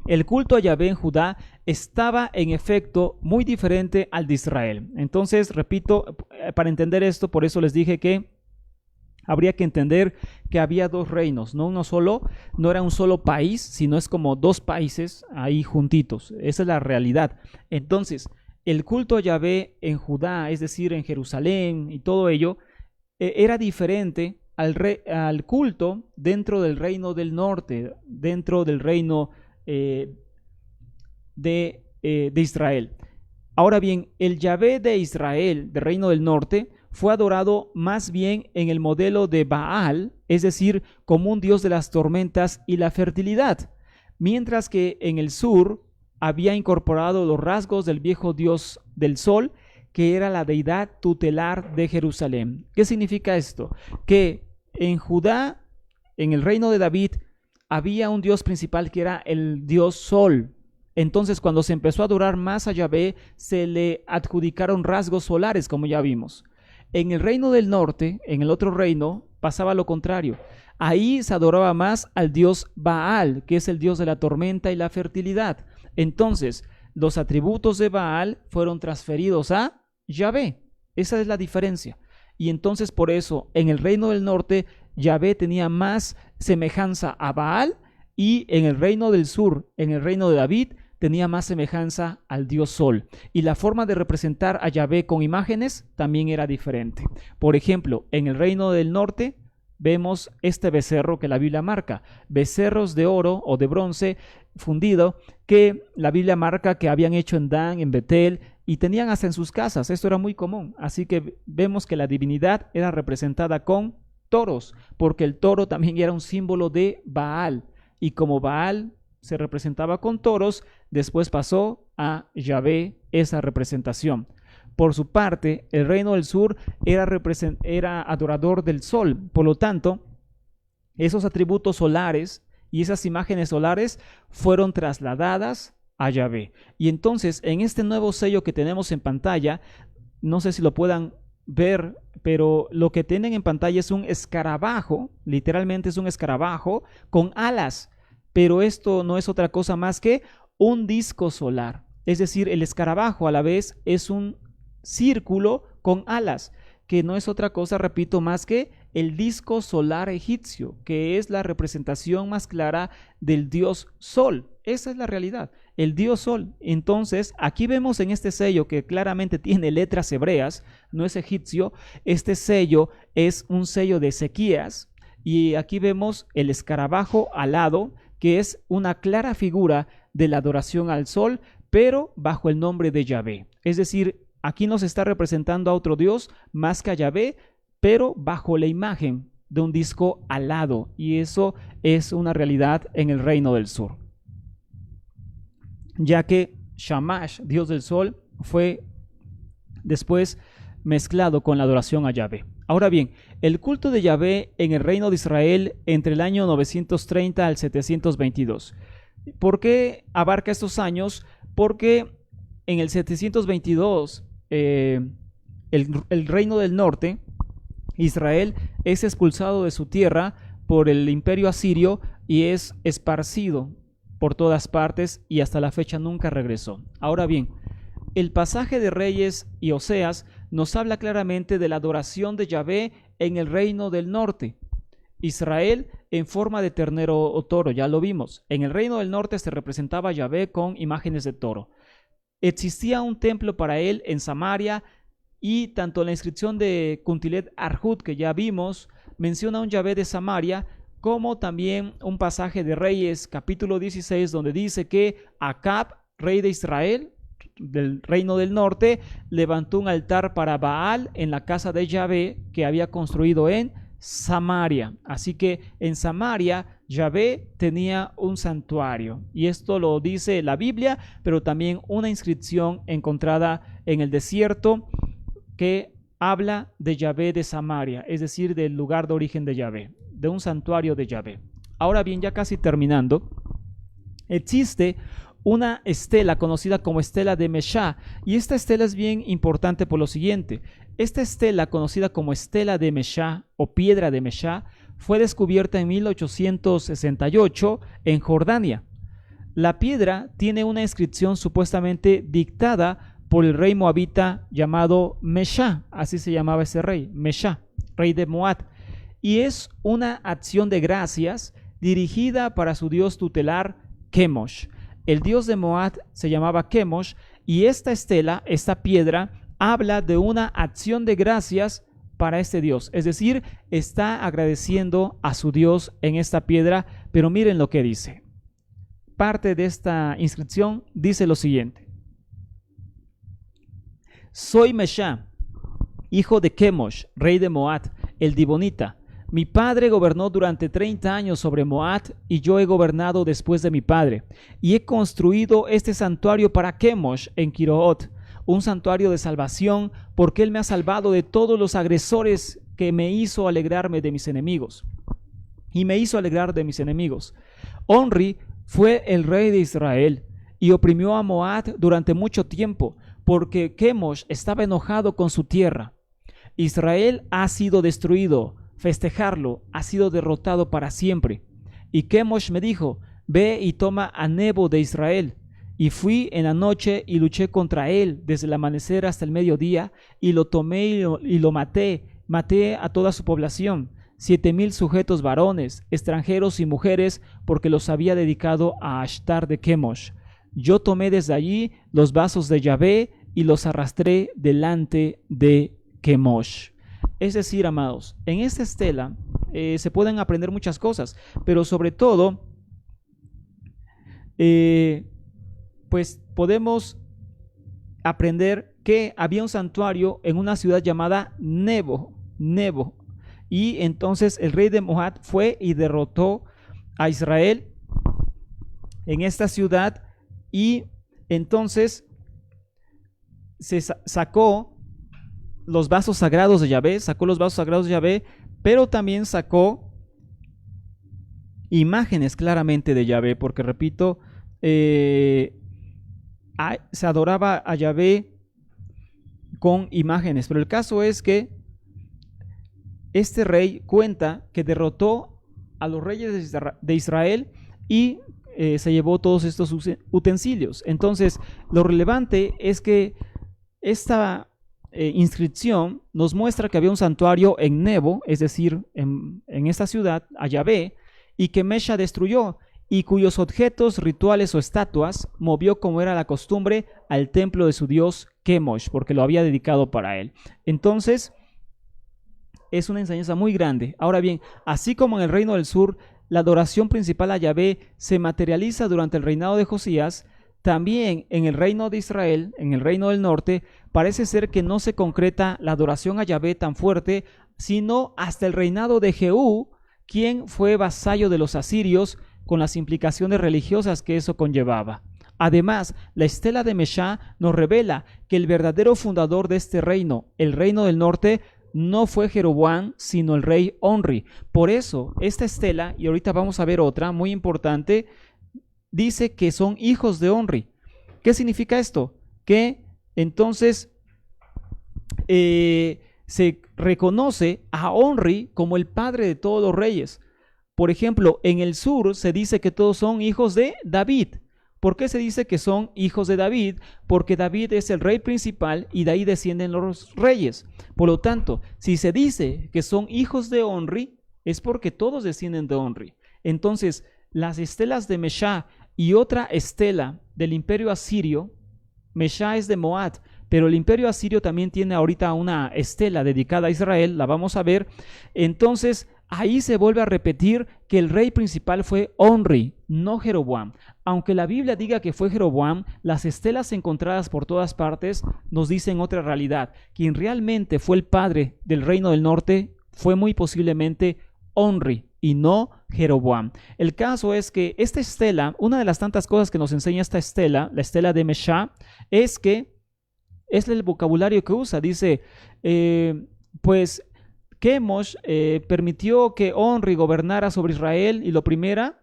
el culto a Yahvé en Judá estaba en efecto muy diferente al de Israel. Entonces, repito, para entender esto, por eso les dije que habría que entender que había dos reinos, no uno solo, no era un solo país, sino es como dos países ahí juntitos. Esa es la realidad. Entonces, el culto a Yahvé en Judá, es decir, en Jerusalén y todo ello, era diferente al culto dentro del reino del norte, dentro del reino de Israel. Ahora bien, el Yahvé de Israel, del reino del norte, fue adorado más bien en el modelo de Baal, es decir, como un dios de las tormentas y la fertilidad, mientras que en el sur había incorporado los rasgos del viejo dios del sol, que era la deidad tutelar de Jerusalén. ¿Qué significa esto? Que en Judá, en el reino de David, había un dios principal que era el dios sol. Entonces, cuando se empezó a adorar más a Yahvé, se le adjudicaron rasgos solares, como ya vimos. En el reino del norte, en el otro reino, pasaba lo contrario. Ahí se adoraba más al dios Baal, que es el dios de la tormenta y la fertilidad. Entonces, los atributos de Baal fueron transferidos a Yahvé. Esa es la diferencia. Y entonces, por eso, en el reino del norte, Yahvé tenía más semejanza a Baal, y en el reino del sur, en el reino de David, tenía más semejanza al dios Sol. Y la forma de representar a Yahvé con imágenes también era diferente. Por ejemplo, en el reino del norte vemos este becerro que la Biblia marca, becerros de oro o de bronce fundido, que la Biblia marca que habían hecho en Dan, en Betel, y tenían hasta en sus casas. Esto era muy común. Así que vemos que la divinidad era representada con toros, porque el toro también era un símbolo de Baal. Y como Baal se representaba con toros, después pasó a Yahvé esa representación. Por su parte, el reino del sur era adorador del sol. Por lo tanto, esos atributos solares y esas imágenes solares fueron trasladadas a Yahvé. Y entonces, en este nuevo sello que tenemos en pantalla, no sé si lo puedan ver, pero lo que tienen en pantalla es un escarabajo, literalmente es un escarabajo con alas, pero esto no es otra cosa más que un disco solar. Es decir, el escarabajo a la vez es un círculo con alas, que no es otra cosa, repito, más que el disco solar egipcio, que es la representación más clara del dios Sol. Esa es la realidad, el dios Sol. Entonces, aquí vemos en este sello que claramente tiene letras hebreas, no es egipcio. Este sello es un sello de Ezequías, y aquí vemos el escarabajo alado, que es una clara figura de la adoración al sol, pero bajo el nombre de Yahvé. Es decir, aquí nos está representando a otro dios más que a Yahvé, pero bajo la imagen de un disco alado, y eso es una realidad en el reino del sur, ya que Shamash, dios del sol, fue después mezclado con la adoración a Yahvé. Ahora bien, el culto de Yahvé en el reino de Israel entre el año 930 al 722. ¿Por qué abarca estos años? Porque en el 722 el reino del norte, Israel, es expulsado de su tierra por el imperio asirio y es esparcido por todas partes, y hasta la fecha nunca regresó. Ahora bien, el pasaje de Reyes y Oseas nos habla claramente de la adoración de Yahvé en el reino del norte. Israel en forma de ternero o toro, ya lo vimos. En el reino del norte se representaba a Yahvé con imágenes de toro. Existía un templo para él en Samaria, y tanto la inscripción de Kuntilet Arhut, que ya vimos, menciona un Yahvé de Samaria, como también un pasaje de Reyes capítulo 16, donde dice que Acab, rey de Israel, del reino del norte, levantó un altar para Baal en la casa de Yahvé que había construido en Samaria. Así que en Samaria Yahvé tenía un santuario, y esto lo dice la Biblia, pero también una inscripción encontrada en el desierto que habla de Yahvé de Samaria, es decir, del lugar de origen de Yahvé, de un santuario de Yahvé. Ahora bien, ya casi terminando, existe una estela conocida como estela de Meshá, y esta estela es bien importante por lo siguiente. Esta estela, conocida como estela de Meshá o piedra de Meshá, fue descubierta en 1868 en Jordania. La piedra tiene una inscripción supuestamente dictada por el rey moabita llamado Mesha, así se llamaba ese rey, Mesha, rey de Moab, y es una acción de gracias dirigida para su dios tutelar Chemosh. El dios de Moab se llamaba Chemosh, y esta estela, esta piedra, habla de una acción de gracias para este Dios, es decir, está agradeciendo a su Dios en esta piedra. Pero miren lo que dice. Parte de esta inscripción dice lo siguiente: soy Mesha, hijo de Chemosh, rey de Moab, el Dibonita. Mi padre gobernó durante 30 años sobre Moab, y yo he gobernado después de mi padre, y he construido este santuario para Chemosh en Kiroot, un santuario de salvación, porque él me ha salvado de todos los agresores, que me hizo alegrarme de mis enemigos. Y me hizo alegrar de mis enemigos. Onri fue el rey de Israel, y oprimió a Moab durante mucho tiempo, porque Chemosh estaba enojado con su tierra. Israel ha sido destruido, festejarlo ha sido derrotado para siempre. Y Chemosh me dijo: ve y toma a Nebo de Israel. Y fui en la noche y luché contra él desde el amanecer hasta el mediodía, y lo tomé y lo maté a toda su población, 7,000 sujetos varones, extranjeros y mujeres, porque los había dedicado a Ashtar de Chemosh. Yo tomé desde allí los vasos de Yahvé y los arrastré delante de Chemosh. Es decir, amados, en esta estela se pueden aprender muchas cosas, pero sobre todo, pues podemos aprender que había un santuario en una ciudad llamada Nebo, y entonces el rey de Moab fue y derrotó a Israel en esta ciudad, y entonces se sacó los vasos sagrados de Yahvé, pero también sacó imágenes claramente de Yahvé, porque repito, se adoraba a Yahvé con imágenes. Pero el caso es que este rey cuenta que derrotó a los reyes de Israel y se llevó todos estos utensilios. Entonces, lo relevante es que esta inscripción nos muestra que había un santuario en Nebo, es decir, en esta ciudad, a Yahvé, y que Mesha destruyó, y cuyos objetos rituales o estatuas movió, como era la costumbre, al templo de su dios Chemosh, porque lo había dedicado para él. Entonces, es una enseñanza muy grande. Ahora bien, así como en el reino del sur, la adoración principal a Yahvé se materializa durante el reinado de Josías, también en el reino de Israel, en el reino del norte, parece ser que no se concreta la adoración a Yahvé tan fuerte, sino hasta el reinado de Jehú, quien fue vasallo de los asirios, con las implicaciones religiosas que eso conllevaba. Además, la estela de Mesha nos revela que el verdadero fundador de este reino, el reino del norte, no fue Jeroboam, sino el rey Onri. Por eso, esta estela, y ahorita vamos a ver otra muy importante, dice que son hijos de Onri. ¿Qué significa esto? Que entonces se reconoce a Onri como el padre de todos los reyes. Por ejemplo, en el sur se dice que todos son hijos de David. ¿Por qué se dice que son hijos de David? Porque David es el rey principal y de ahí descienden los reyes. Por lo tanto, si se dice que son hijos de Onri, es porque todos descienden de Onri. Entonces, las estelas de Mesha y otra estela del imperio asirio, Mesha es de Moab, pero el imperio asirio también tiene ahorita una estela dedicada a Israel, la vamos a ver. Entonces, ahí se vuelve a repetir que el rey principal fue Onri, no Jeroboam. Aunque la Biblia diga que fue Jeroboam, las estelas encontradas por todas partes nos dicen otra realidad. Quien realmente fue el padre del reino del norte fue muy posiblemente Onri y no Jeroboam. El caso es que esta estela, una de las tantas cosas que nos enseña esta estela, la estela de Mesha, es que es el vocabulario que usa. Dice, pues Chemosh permitió que Onri gobernara sobre Israel y lo oprimiera,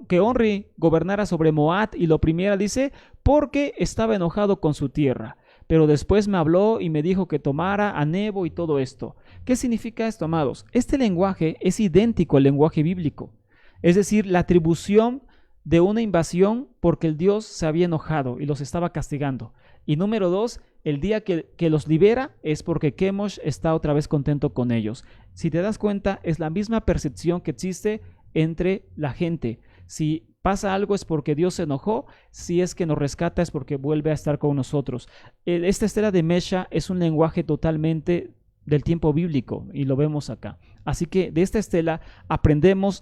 que Onri gobernara sobre Moab y lo oprimiera, dice, porque estaba enojado con su tierra. Pero después me habló y me dijo que tomara a Nebo y todo esto. ¿Qué significa esto, amados? Este lenguaje es idéntico al lenguaje bíblico. Es decir, la atribución de una invasión porque el Dios se había enojado y los estaba castigando. Y número 2, el día que los libera es porque Chemosh está otra vez contento con ellos. Si te das cuenta, es la misma percepción que existe entre la gente. Si pasa algo es porque Dios se enojó, si es que nos rescata es porque vuelve a estar con nosotros. Esta estela de Mesha es un lenguaje totalmente del tiempo bíblico y lo vemos acá. Así que de esta estela aprendemos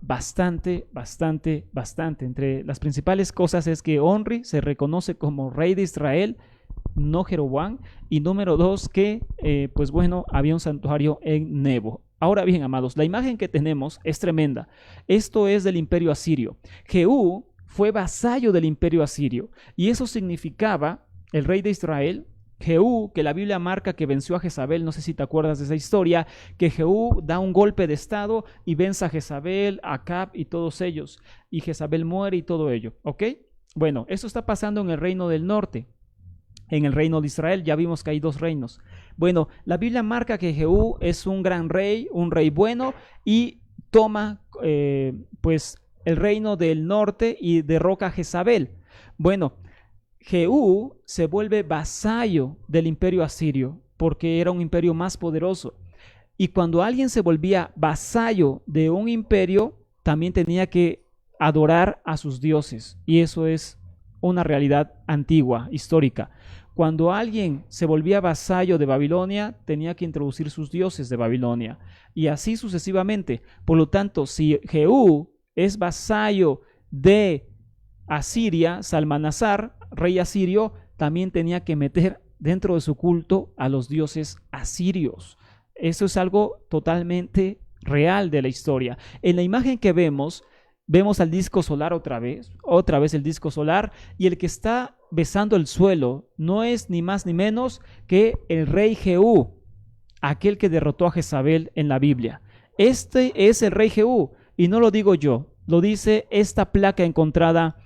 bastante. Entre las principales cosas es que Onri se reconoce como rey de Israel, no Jeroboam, y número 2 que pues bueno, había un santuario en Nebo. Ahora bien, amados, la imagen que tenemos es tremenda. Esto es del imperio asirio. Jehú fue vasallo del imperio asirio y eso significaba el rey de Israel. Jehú, que la Biblia marca que venció a Jezabel, no sé si te acuerdas de esa historia, que Jehú da un golpe de estado y vence a Jezabel, a Acab y todos ellos, y Jezabel muere y todo ello, ¿ok? Bueno, eso está pasando en el reino del norte. En el reino de Israel ya vimos que hay 2 reinos. Bueno, la Biblia marca que Jehú es un gran rey, un rey bueno, y toma pues el reino del norte y derroca a Jezabel. Bueno, Jehú se vuelve vasallo del imperio asirio porque era un imperio más poderoso. Y cuando alguien se volvía vasallo de un imperio, también tenía que adorar a sus dioses. Y eso es una realidad antigua, histórica. Cuando alguien se volvía vasallo de Babilonia, tenía que introducir sus dioses de Babilonia. Y así sucesivamente. Por lo tanto, si Jehú es vasallo de Asiria, Salmanasar, rey asirio, también tenía que meter dentro de su culto a los dioses asirios. Eso es algo totalmente real de la historia. En la imagen que vemos al disco solar otra vez el disco solar, y el que está besando el suelo no es ni más ni menos que el rey Jehú, aquel que derrotó a Jezabel en la Biblia. Este es el rey Jehú, y no lo digo yo, lo dice esta placa encontrada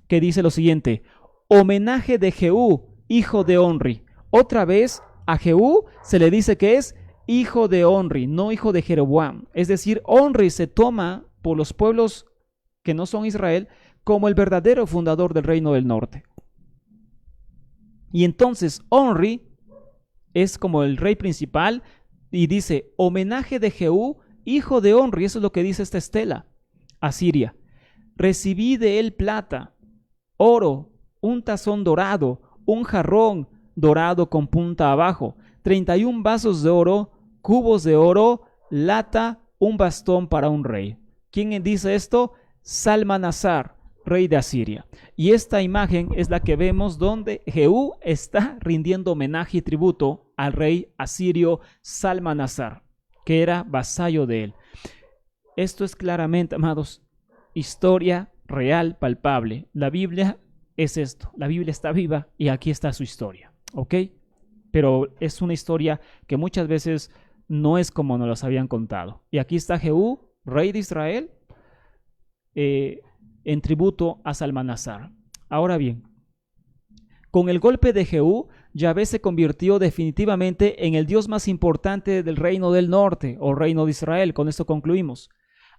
que dice lo siguiente: homenaje de Jehú, hijo de Onri. Otra vez a Jehú se le dice que es hijo de Onri, no hijo de Jeroboam. Es decir, Onri se toma por los pueblos que no son Israel como el verdadero fundador del reino del norte. Y entonces Onri es como el rey principal y dice homenaje de Jehú, hijo de Onri. Eso es lo que dice esta estela asiria. Recibí de él plata, oro, un tazón dorado, un jarrón dorado con punta abajo, 31 vasos de oro, cubos de oro, lata, un bastón para un rey. ¿Quién dice esto? Salmanasar, rey de Asiria. Y esta imagen es la que vemos donde Jehú está rindiendo homenaje y tributo al rey asirio Salmanasar, que era vasallo de él. Esto es claramente, amados, historia real, palpable. La Biblia es esto. La Biblia está viva y aquí está su historia, ¿ok? Pero es una historia que muchas veces no es como nos las habían contado. Y aquí está Jehú, rey de Israel, en tributo a Salmanasar. Ahora bien, con el golpe de Jehú, Yahvé se convirtió definitivamente en el Dios más importante del reino del norte, o reino de Israel. Con esto concluimos.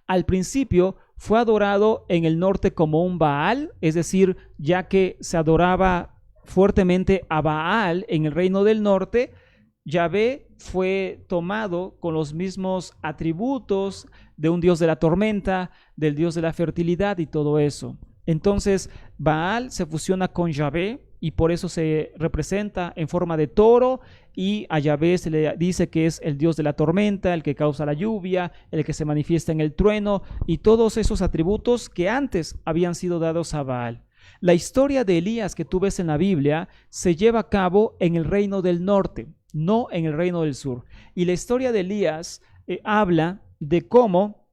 Al principio fue adorado en el norte como un Baal, es decir, ya que se adoraba fuertemente a Baal en el reino del norte, Yahvé fue tomado con los mismos atributos de un dios de la tormenta, del dios de la fertilidad y todo eso. Entonces Baal se fusiona con Yahvé y por eso se representa en forma de toro, y a Yahvé se le dice que es el dios de la tormenta, el que causa la lluvia, el que se manifiesta en el trueno, y todos esos atributos que antes habían sido dados a Baal. La historia de Elías que tú ves en la Biblia se lleva a cabo en el reino del norte, no en el reino del sur. Y la historia de Elías habla de cómo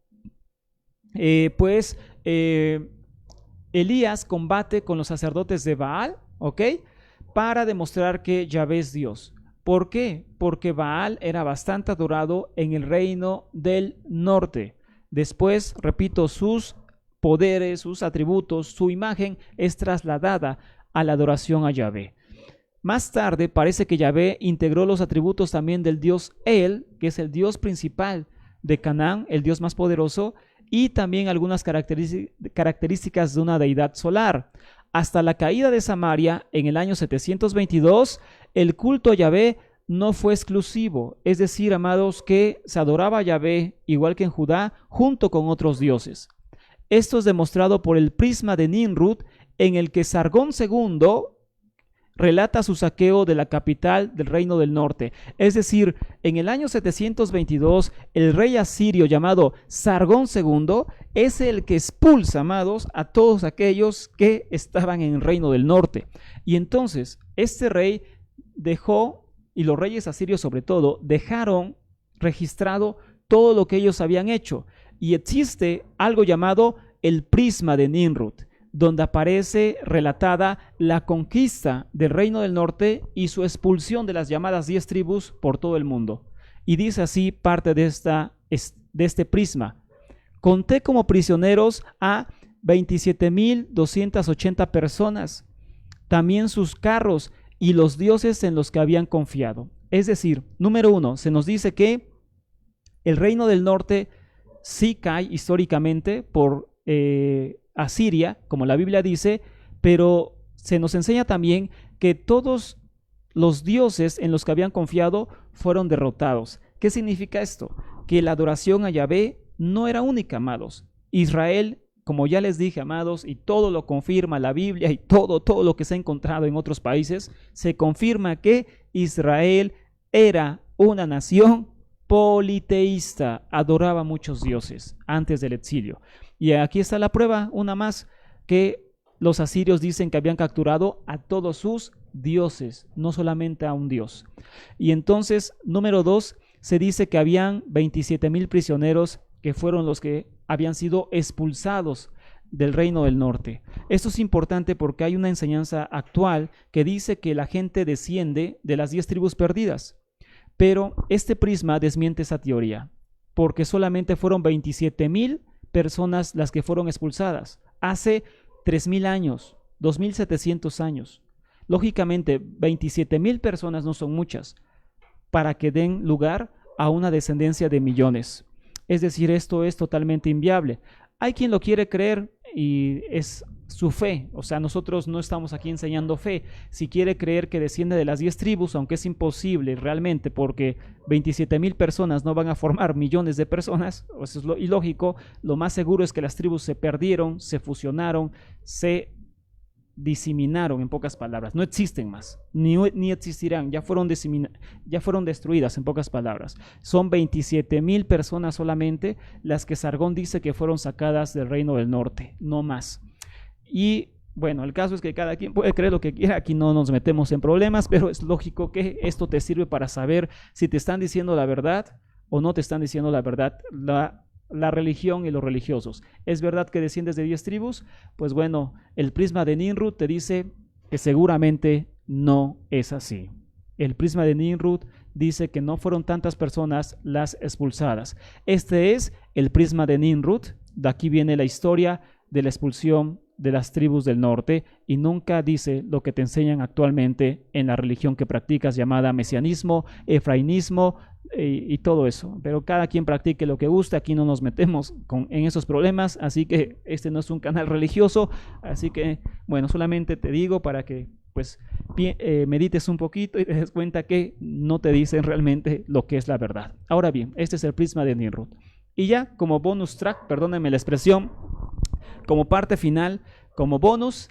Elías combate con los sacerdotes de Baal, ¿ok? Para demostrar que Yahvé es Dios. ¿Por qué? Porque Baal era bastante adorado en el reino del norte. Después, repito, sus poderes, sus atributos, su imagen es trasladada a la adoración a Yahvé. Más tarde parece que Yahvé integró los atributos también del dios El, que es el dios principal de Canaán, el dios más poderoso, y también algunas características de una deidad solar. Hasta la caída de Samaria en el año 722, el culto a Yahvé no fue exclusivo, es decir, amados, que se adoraba a Yahvé, igual que en Judá, junto con otros dioses. Esto es demostrado por el prisma de Nimrud, en el que Sargón II relata su saqueo de la capital del Reino del Norte. Es decir, en el año 722, el rey asirio llamado Sargón II es el que expulsa, amados, a todos aquellos que estaban en el Reino del Norte. Y entonces, este rey dejó, y los reyes asirios sobre todo, dejaron registrado todo lo que ellos habían hecho. Y existe algo llamado el prisma de Nimrud, donde aparece relatada la conquista del Reino del Norte y su expulsión de las llamadas 10 tribus por todo el mundo. Y dice así parte de este prisma: conté como prisioneros a 27.280 personas, también sus carros y los dioses en los que habían confiado. Es decir, número 1, se nos dice que el Reino del Norte sí cae históricamente por Asiria, como la Biblia dice, pero se nos enseña también que todos los dioses en los que habían confiado fueron derrotados. ¿Qué significa esto? Que la adoración a Yahvé no era única, amados. Israel, como ya les dije, amados, y todo lo confirma la Biblia y todo lo que se ha encontrado en otros países, se confirma que Israel era una nación politeísta, adoraba a muchos dioses antes del exilio. Y aquí está la prueba, una más, que los asirios dicen que habían capturado a todos sus dioses, no solamente a un dios. Y entonces, número 2, se dice que habían 27,000 prisioneros que fueron los que habían sido expulsados del Reino del Norte. Esto es importante porque hay una enseñanza actual que dice que la gente desciende de las 10 tribus perdidas. Pero este prisma desmiente esa teoría, porque solamente fueron 27,000 personas las que fueron expulsadas hace 3,000 años, 2,700 años. Lógicamente, 27,000 personas no son muchas para que den lugar a una descendencia de millones. Es decir, esto es totalmente inviable. Hay quien lo quiere creer y es su fe. O sea, nosotros no estamos aquí enseñando fe. Si quiere creer que desciende de las 10 tribus, aunque es imposible realmente, porque 27,000 personas no van a formar millones de personas, eso es ilógico. Lo más seguro es que las tribus se perdieron, se fusionaron, se diseminaron, en pocas palabras. No existen más, ni existirán, ya fueron destruidas, en pocas palabras. Son 27,000 personas solamente las que Sargón dice que fueron sacadas del Reino del Norte, no más. Y bueno, el caso es que cada quien puede creer lo que quiera, aquí no nos metemos en problemas, pero es lógico que esto te sirve para saber si te están diciendo la verdad o no te están diciendo la verdad la religión y los religiosos. ¿Es verdad que desciendes de 10 tribus? Pues bueno, el prisma de Nimrud te dice que seguramente no es así. El prisma de Nimrud dice que no fueron tantas personas las expulsadas. Este es el prisma de Nimrud. De aquí viene la historia de la expulsión de las tribus del norte, y nunca dice lo que te enseñan actualmente en la religión que practicas, llamada mesianismo, efrainismo y todo eso. Pero cada quien practique lo que guste, aquí no nos metemos en esos problemas, así que este no es un canal religioso. Así que bueno, solamente te digo para que pues medites un poquito y te des cuenta que no te dicen realmente lo que es la verdad. Ahora bien, este es el prisma de Nimrud. Y ya como bonus track, perdónenme la expresión, como parte final, como bonus,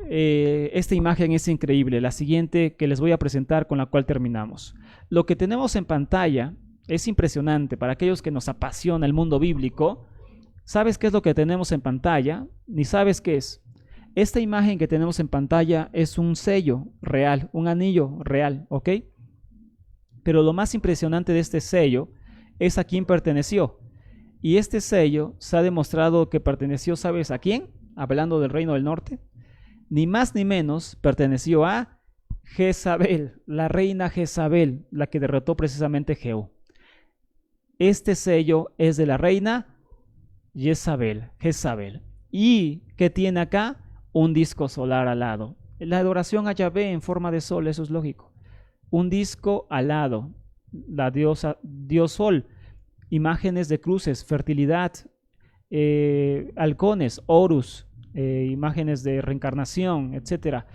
esta imagen es increíble, la siguiente que les voy a presentar, con la cual terminamos. Lo que tenemos en pantalla es impresionante para aquellos que nos apasiona el mundo bíblico. ¿Sabes qué es lo que tenemos en pantalla? Ni sabes qué es. Esta imagen que tenemos en pantalla es un sello real, un anillo real, ¿ok? Pero lo más impresionante de este sello es a quién perteneció. Y este sello se ha demostrado que perteneció, ¿sabes a quién? Hablando del Reino del Norte. Ni más ni menos perteneció a Jezabel, la reina Jezabel, la que derrotó precisamente Jehú. Este sello es de la reina Jezabel. ¿Y qué tiene acá? Un disco solar alado. La adoración a Yahvé en forma de sol, eso es lógico. Un disco alado, la diosa, Dios Sol. imágenes de cruces, fertilidad, halcones, Horus, imágenes de reencarnación, etcétera,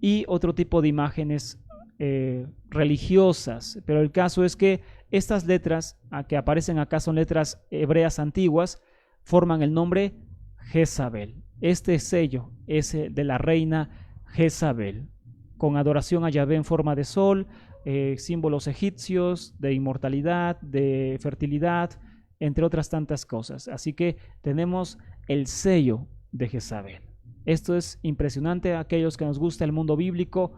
y otro tipo de imágenes religiosas. Pero el caso es que estas letras que aparecen acá son letras hebreas antiguas, forman el nombre Jezabel. Este sello es de la reina Jezabel, con adoración a Yahvé en forma de sol, símbolos egipcios de inmortalidad, de fertilidad, entre otras tantas cosas. Así que tenemos el sello de Jezabel. Esto es impresionante a aquellos que nos gusta el mundo bíblico.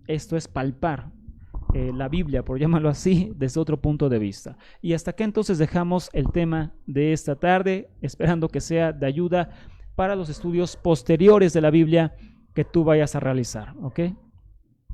Esto es palpar la Biblia, por llamarlo así, desde otro punto de vista. Y hasta acá entonces dejamos el tema de esta tarde, esperando que sea de ayuda para los estudios posteriores de la Biblia que tú vayas a realizar, ¿ok?